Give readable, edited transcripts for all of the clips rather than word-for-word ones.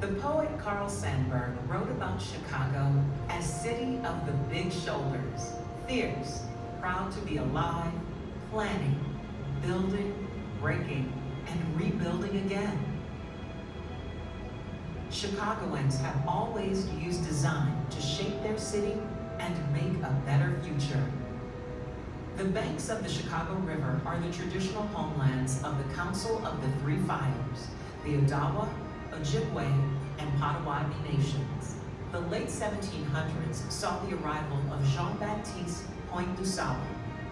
The poet Carl Sandburg wrote about Chicago as city of the big shoulders, fierce, proud to be alive, planning, building, breaking, and rebuilding again. Chicagoans have always used design to shape their city and make a better future. The banks of the Chicago River are the traditional homelands of the Council of the Three Fires, the Odawa, Ojibwe, and Potawatomi nations. The late 1700s saw the arrival of Jean-Baptiste Point du Sable,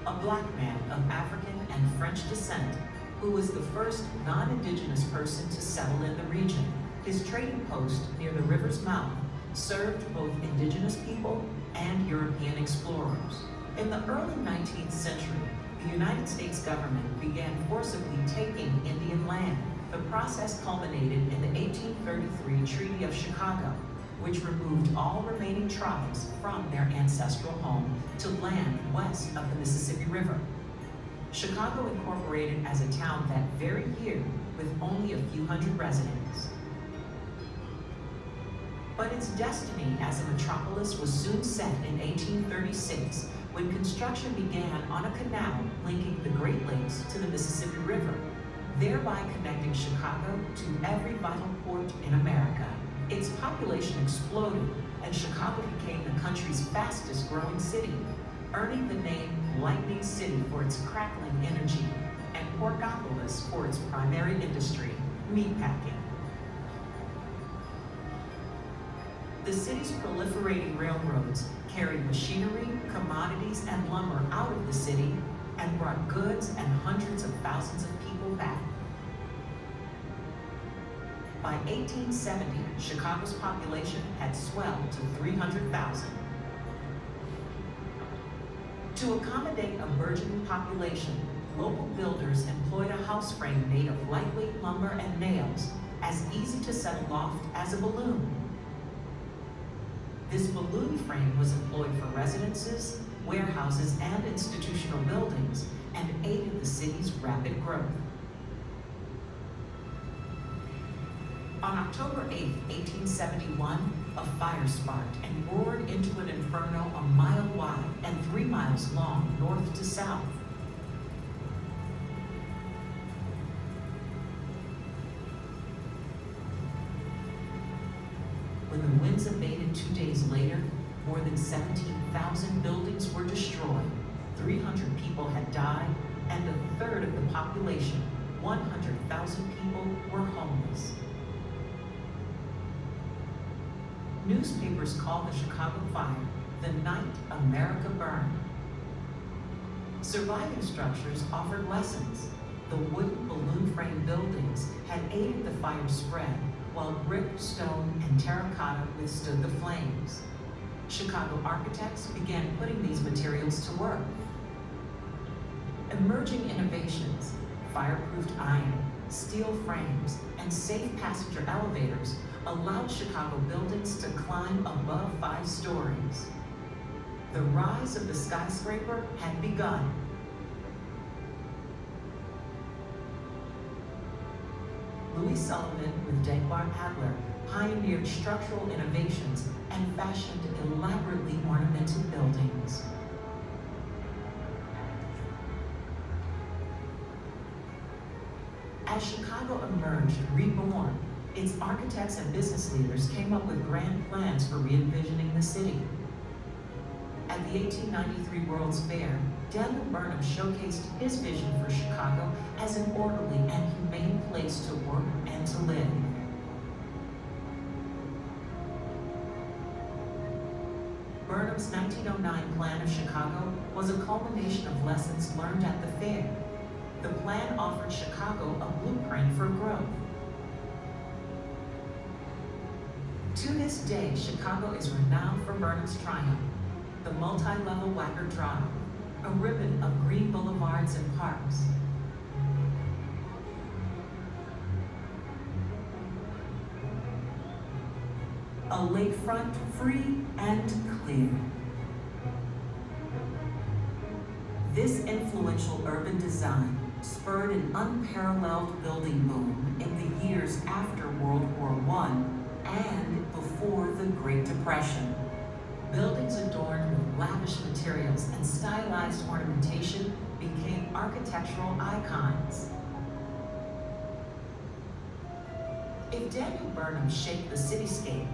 a black man of African and French descent who was the first non-indigenous person to settle in the region. His trading post near the river's mouth served both indigenous people and European explorers. In the early 19th century, the United States government began forcibly taking Indian land. The process culminated in the 1833 Treaty of Chicago, which removed all remaining tribes from their ancestral home to land west of the Mississippi River. Chicago incorporated as a town that very year with only a few hundred residents. But its destiny as a metropolis was soon set in 1836 when construction began on a canal linking the Great Lakes to the Mississippi River, thereby connecting Chicago to every vital port in America. Its population exploded, and Chicago became the country's fastest growing city, earning the name Lightning City for its crackling energy, and Porkopolis for its primary industry, meatpacking. The city's proliferating railroads carried machinery, commodities, and lumber out of the city and brought goods and hundreds of thousands of people back. By 1870, Chicago's population had swelled to 300,000. To accommodate a burgeoning population, local builders employed a house frame made of lightweight lumber and nails, as easy to set aloft as a balloon. This balloon frame was employed for residences, warehouses, and institutional buildings, and aided the city's rapid growth. On October 8, 1871, a fire sparked and roared into an inferno a mile wide and 3 miles long north to south. When the winds abated 2 days later, more than 17,000 buildings were destroyed, 300 people had died, and a third of the population, 100,000 people, were homeless. Newspapers called the Chicago fire the night America burned. Surviving structures offered lessons. The wooden balloon frame buildings had aided the fire spread, while brick, stone, and terracotta withstood the flames. Chicago architects began putting these materials to work. Emerging innovations, fireproofed iron, steel frames, and safe passenger elevators allowed Chicago buildings to climb above 5 stories. The rise of the skyscraper had begun. Louis Sullivan with Dagmar Adler pioneered structural innovations and fashioned elaborately ornamented buildings. As Chicago emerged, reborn, its architects and business leaders came up with grand plans for re-envisioning the city. At the 1893 World's Fair, Daniel Burnham showcased his vision for Chicago as an orderly and humane place to work and to live. Burnham's 1909 plan of Chicago was a culmination of lessons learned at the fair. The plan offered Chicago a blueprint for growth. To this day, Chicago is renowned for Burnham's triumph, the multi-level Wacker Drive, a ribbon of green boulevards and parks. A lakefront free and clear. This influential urban design spurred an unparalleled building boom in the years after World War I and before the Great Depression. Buildings adorned with lavish materials and stylized ornamentation became architectural icons. If Daniel Burnham shaped the cityscape,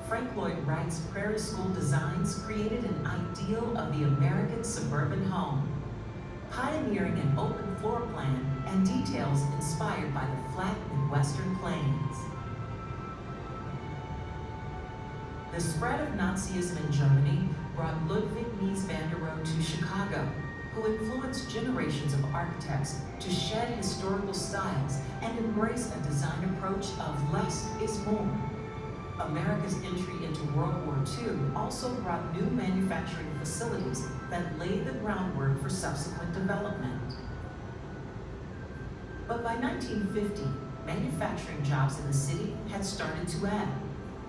Frank Lloyd Wright's Prairie School designs created an ideal of the American suburban home, pioneering an open floor plan and details inspired by the flat Midwestern plains. The spread of Nazism in Germany brought Ludwig Mies van der Rohe to Chicago, who influenced generations of architects to shed historical styles and embrace a design approach of less is more. America's entry into World War II also brought new manufacturing facilities that laid the groundwork for subsequent development. But by 1950, manufacturing jobs in the city had started to end.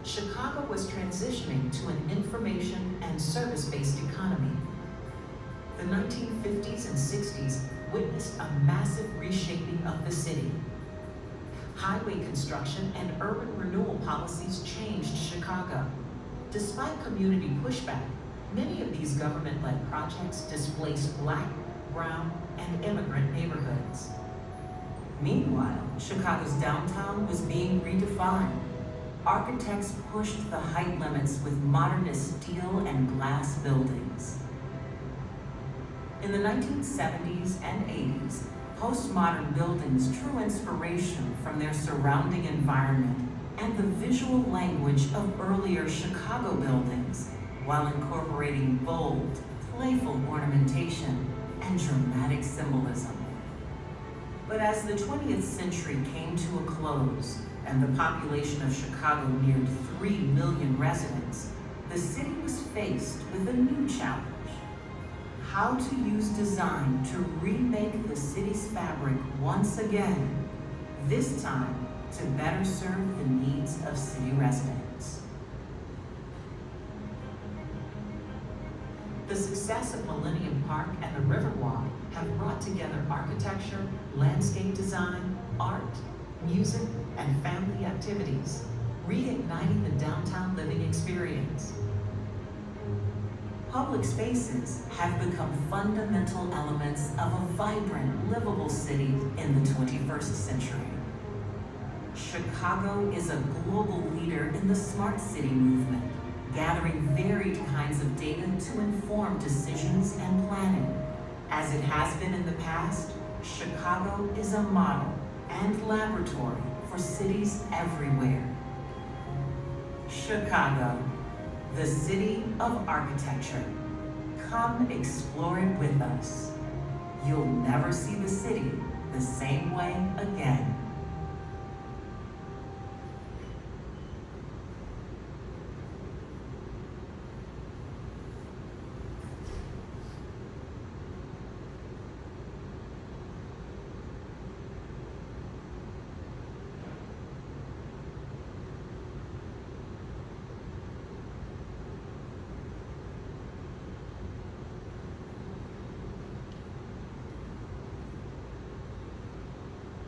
Chicago was transitioning to an information and service-based economy. The 1950s and 60s witnessed a massive reshaping of the city. Highway construction and urban renewal policies changed Chicago. Despite community pushback, many of these government-led projects displaced Black, brown, and immigrant neighborhoods. Meanwhile, Chicago's downtown was being redefined. Architects pushed the height limits with modernist steel and glass buildings. In the 1970s and 80s, postmodern buildings drew inspiration from their surrounding environment and the visual language of earlier Chicago buildings, while incorporating bold, playful ornamentation and dramatic symbolism. But as the 20th century came to a close and the population of Chicago neared 3 million residents, the city was faced with a new challenge: how to use design to remake the city's fabric once again, this time to better serve the needs of city residents. The success of Millennium Park and the Riverwalk have brought together architecture, landscape design, art, music, and family activities, reigniting the downtown living experience. Public spaces have become fundamental elements of a vibrant, livable city in the 21st century. Chicago is a global leader in the smart city movement, gathering varied kinds of data to inform decisions and planning. As it has been in the past, Chicago is a model and laboratory for cities everywhere. Chicago, the city of architecture. Come explore it with us. You'll never see the city the same way again.